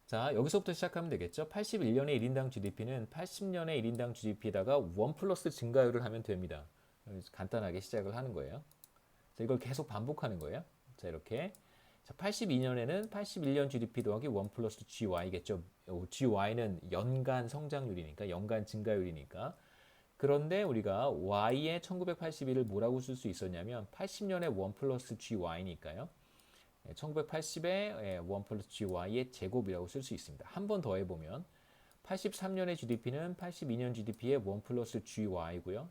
자, 여기서부터 시작하면 되겠죠. 81년의 1인당 GDP는 80년의 1인당 GDP에다가 1 플러스 증가율을 하면 됩니다. 간단하게 시작을 하는 거예요. 자, 이걸 계속 반복하는 거예요. 자, 이렇게. 자, 82년에는 81년 GDP 더하기 1 플러스 GY겠죠. GY는 연간 성장률이니까, 연간 증가율이니까. 그런데 우리가 Y의 1981을 뭐라고 쓸 수 있었냐면 80년에 1 플러스 GY니까요. 1980에 1 플러스 GY의 제곱이라고 쓸 수 있습니다. 한 번 더 해보면 83년의 GDP는 82년 GDP의 1 플러스 GY고요.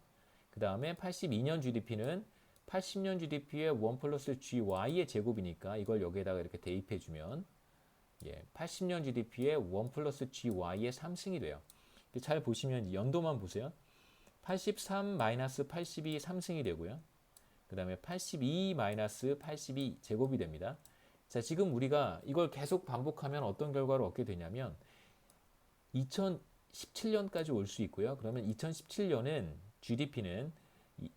그 다음에 82년 GDP는 80년 GDP의 1 플러스 GY의 제곱이니까 이걸 여기에다가 이렇게 대입해주면 80년 GDP의 1 플러스 GY의 3승이 돼요. 잘 보시면 연도만 보세요. 83 마이너스 82 3승이 되고요. 그 다음에 82 마이너스 82 제곱이 됩니다. 자, 지금 우리가 이걸 계속 반복하면 어떤 결과를 얻게 되냐면 2017년까지 올 수 있고요. 그러면 2017년은 GDP는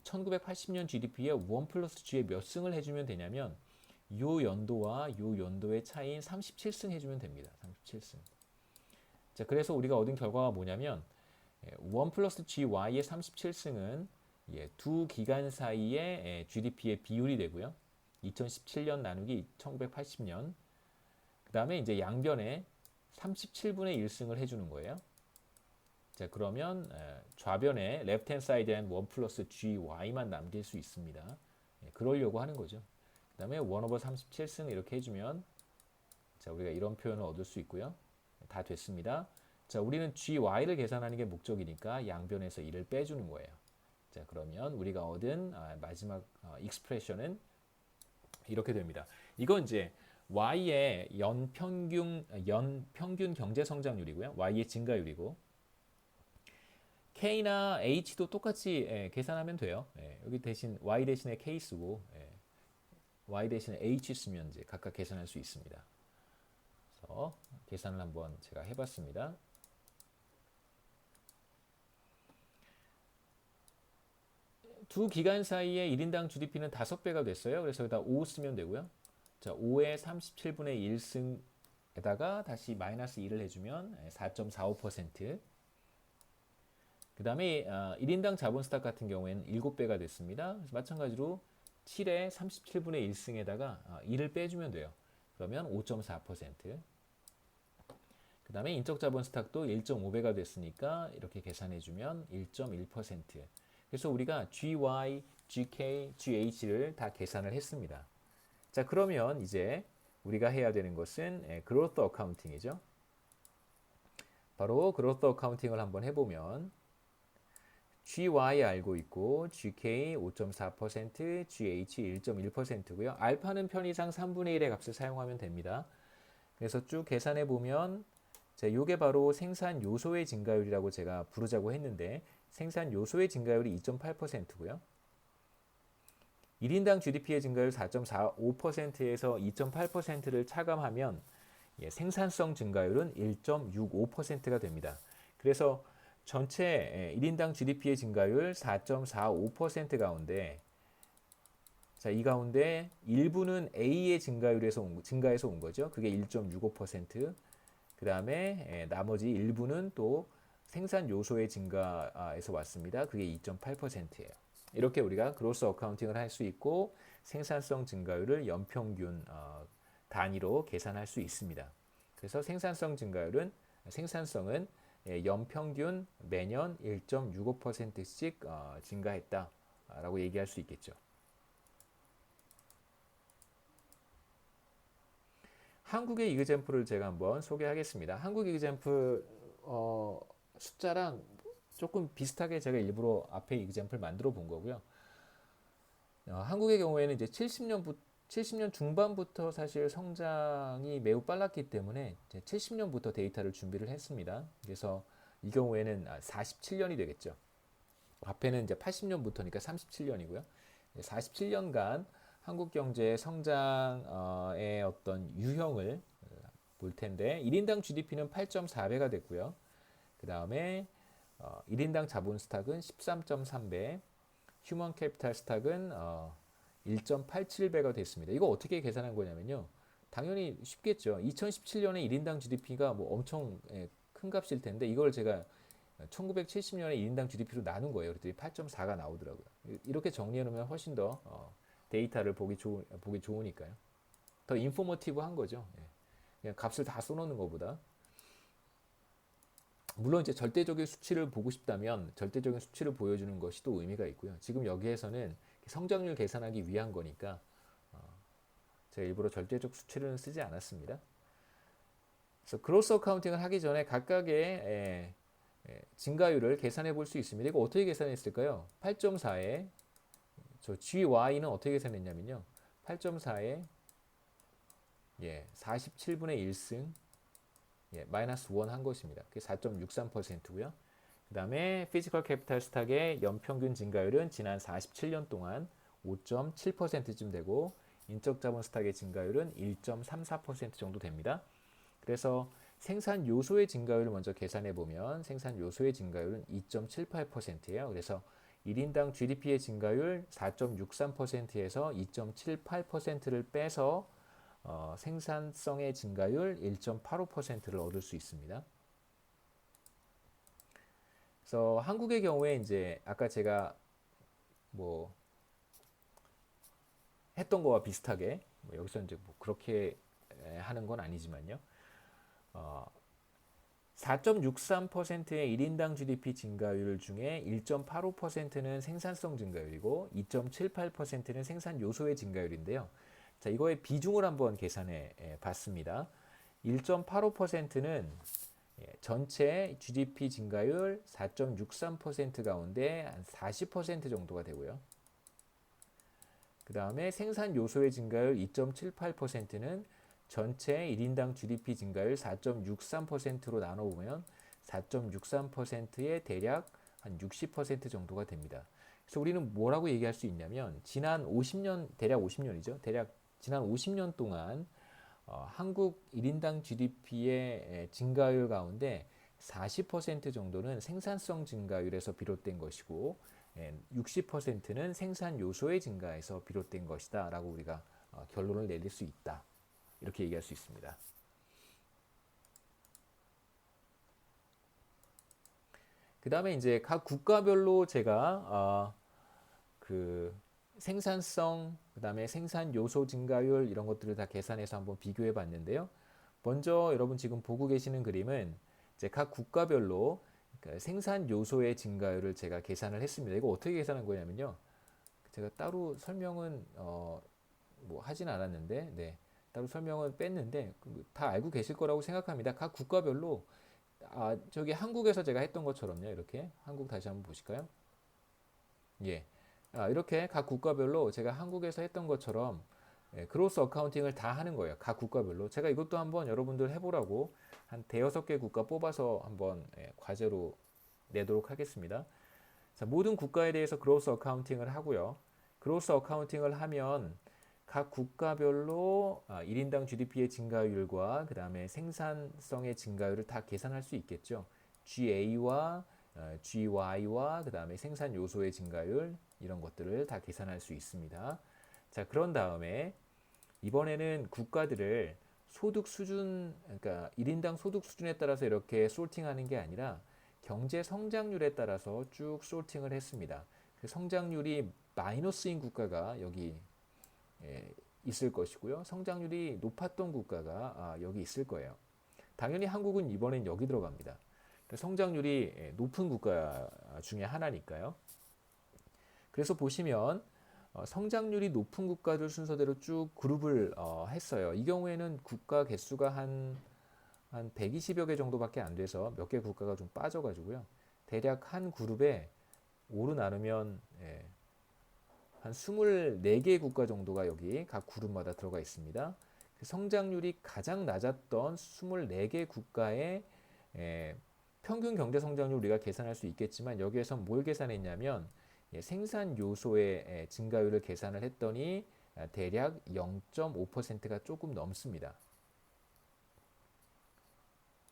1980년 GDP의 1 플러스 G에 몇 승을 해주면 되냐면 요 연도와 요 연도의 차이인 37승 해주면 됩니다. 37승. 자, 그래서 우리가 얻은 결과가 뭐냐면 1 플러스 GY의 37승은 두 기간 사이의 GDP의 비율이 되고요. 2017년 나누기 1980년. 그 다음에 이제 양변에 37분의 1승을 해주는 거예요. 자, 그러면 좌변에 left hand side에는 1 플러스 GY만 남길 수 있습니다. 그러려고 하는 거죠. 그 다음에 1 over 37승 이렇게 해주면 자, 우리가 이런 표현을 얻을 수 있고요. 다 됐습니다. 자, 우리는 GY를 계산하는 게 목적이니까 양변에서 1을 빼주는 거예요. 자, 그러면 우리가 얻은 마지막 익스프레션은 이렇게 됩니다. 이건 이제 Y의 연평균 경제 성장률이고요. Y의 증가율이고 K나 H도 똑같이 계산하면 돼요. 여기 대신 Y 대신에 K 쓰고 Y 대신에 H 쓰면 이제 각각 계산할 수 있습니다. 그래서 계산을 한번 제가 해봤습니다. 두 기간 사이에 1인당 GDP는 5배가 됐어요. 그래서 여기다 5 쓰면 되고요. 자, 5의 37분의 1승에다가 다시 마이너스 2를 해주면 4.45%. 그 다음에 1인당 자본 스탁 같은 경우에는 7배가 됐습니다. 그래서 마찬가지로 7의 37분의 1승에다가 2를 빼주면 돼요. 그러면 5.4%. 그 다음에 인적 자본 스탁도 1.5배가 됐으니까 이렇게 계산해주면 1.1%. 그래서 우리가 GY, GK, GH를 다 계산을 했습니다. 자, 그러면 이제 우리가 해야 되는 것은 growth accounting이죠. 바로 growth accounting을 한번 해보면 GY 알고 있고 GK 5.4%, GH 1.1%고요. 알파는 편의상 3분의 1의 값을 사용하면 됩니다. 그래서 쭉 계산해 보면 이게 바로 생산 요소의 증가율이라고 제가 부르자고 했는데 생산 요소의 증가율이 2.8%고요. 1인당 GDP의 증가율 4.45%에서 2.8%를 차감하면 생산성 증가율은 1.65%가 됩니다. 그래서 전체 1인당 GDP의 증가율 4.45% 가운데 자, 이 가운데 일부는 A의 증가에서 온 거죠. 그게 1.65%. 그 다음에 나머지 일부는 또 생산 요소의 증가에서 왔습니다. 그게 2.8%예요. 이렇게 우리가 그로스 어카운팅을 할 수 있고 생산성 증가율을 연평균 단위로 계산할 수 있습니다. 그래서 생산성은 연평균 매년 1.65%씩 증가했다라고 얘기할 수 있겠죠. 한국의 이그젬플을 제가 한번 소개하겠습니다. 한국 이그젬플 숫자랑 조금 비슷하게 제가 일부러 앞에 이그젬플 만들어 본 거고요. 한국의 경우에는 이제 70년 중반부터 사실 성장이 매우 빨랐기 때문에 70년부터 데이터를 준비를 했습니다. 그래서 이 경우에는 47년이 되겠죠. 앞에는 이제 80년부터니까 37년이고요. 47년간 한국 경제의 성장의 어떤 유형을 볼 텐데 1인당 GDP는 8.4배가 됐고요. 그 다음에 1인당 자본 스탁은 13.3배, 휴먼 캐피탈 스탁은 1.87배가 됐습니다. 이거 어떻게 계산한 거냐면요. 당연히 쉽겠죠. 2017년에 1인당 GDP가 뭐 엄청 큰 값일 텐데 이걸 제가 1970년에 1인당 GDP로 나눈 거예요. 그랬더니 8.4가 나오더라고요. 이렇게 정리해 놓으면 훨씬 더 데이터를 보기 좋으니까요. 더 인포머티브한 거죠. 예. 그냥 값을 다 써놓는 것보다. 물론 이제 절대적인 수치를 보고 싶다면 절대적인 수치를 보여주는 것이 또 의미가 있고요. 지금 여기에서는 성장률 계산하기 위한 거니까 제가 일부러 절대적 수치를 쓰지 않았습니다. 그래서 그로스 어카운팅을 하기 전에 각각의 증가율을 계산해 볼 수 있습니다. 이거 어떻게 계산했을까요? 8.4에 저 GY는 어떻게 계산했냐면요. 8.4에 47분의 1승 마이너스 1 한 것입니다. 그게 4.63%고요. 그 다음에 피지컬 캐피탈 스탁의 연평균 증가율은 지난 47년 동안 5.7%쯤 되고 인적 자본 스탁의 증가율은 1.34% 정도 됩니다. 그래서 생산 요소의 증가율을 먼저 계산해 보면 생산 요소의 증가율은 2.78%예요. 그래서 1인당 GDP의 증가율 4.63%에서 2.78%를 빼서 생산성의 증가율 1.85%를 얻을 수 있습니다. 그래서 한국의 경우에 이제 아까 제가 뭐 했던 거와 비슷하게 여기서 이제 뭐 그렇게 하는 건 아니지만요. 4.63%의 1인당 GDP 증가율 중에 1.85%는 생산성 증가율이고 2.78%는 생산 요소의 증가율인데요. 자, 이거의 비중을 한번 계산해 봤습니다. 1.85%는 전체 GDP 증가율 4.63% 가운데 한 40% 정도가 되고요. 그 다음에 생산 요소의 증가율 2.78%는 전체 1인당 GDP 증가율 4.63%로 나눠보면 4.63%의 대략 한 60% 정도가 됩니다. 그래서 우리는 뭐라고 얘기할 수 있냐면 지난 50년, 대략 50년이죠. 대략 지난 50년 동안 한국 1인당 GDP의 증가율 가운데 40% 정도는 생산성 증가율에서 비롯된 것이고 60%는 생산 요소의 증가에서 비롯된 것이다 라고 우리가 결론을 내릴 수 있다. 이렇게 얘기할 수 있습니다. 그 다음에 이제 각 국가별로 제가 그 생산성, 그 다음에 생산 요소 증가율 이런 것들을 다 계산해서 한번 비교해 봤는데요. 먼저 여러분 지금 보고 계시는 그림은 이제 각 국가별로 생산 요소의 증가율을 제가 계산을 했습니다. 이거 어떻게 계산한 거냐면요. 제가 따로 설명은 뭐 하진 않았는데, 따로 설명은 뺐는데 다 알고 계실 거라고 생각합니다. 각 국가별로 저기 한국에서 제가 했던 것처럼요. 이렇게 한국 다시 한번 보실까요? 예. 이렇게 각 국가별로 제가 한국에서 했던 것처럼 그로스 어카운팅을 다 하는 거예요. 각 국가별로. 제가 이것도 한번 여러분들 해보라고 한 대여섯 개 국가 뽑아서 한번 과제로 내도록 하겠습니다. 자, 모든 국가에 대해서 그로스 어카운팅을 하고요. 그로스 어카운팅을 하면 각 국가별로 1인당 GDP의 증가율과 그 다음에 생산성의 증가율을 다 계산할 수 있겠죠. GA와 GY와 그 다음에 생산 요소의 증가율 이런 것들을 다 계산할 수 있습니다. 자, 그런 다음에 이번에는 국가들을 소득 수준, 그러니까 1인당 소득 수준에 따라서 이렇게 솔팅하는 게 아니라 경제 성장률에 따라서 쭉 솔팅을 했습니다. 그 성장률이 마이너스인 국가가 여기 있을 것이고요. 성장률이 높았던 국가가 여기 있을 거예요. 당연히 한국은 이번엔 여기 들어갑니다. 성장률이 높은 국가 중에 하나니까요. 그래서 보시면 성장률이 높은 국가들 순서대로 쭉 그룹을 했어요. 이 경우에는 국가 개수가 한 120여 개 정도밖에 안 돼서 몇 개 국가가 좀 빠져가지고요. 대략 한 그룹에 5로 나누면 한 24개 국가 정도가 여기 각 그룹마다 들어가 있습니다. 성장률이 가장 낮았던 24개 국가의 평균 경제 성장률 우리가 계산할 수 있겠지만 여기에서 뭘 계산했냐면 생산 요소의 증가율을 계산을 했더니 대략 0.5%가 조금 넘습니다.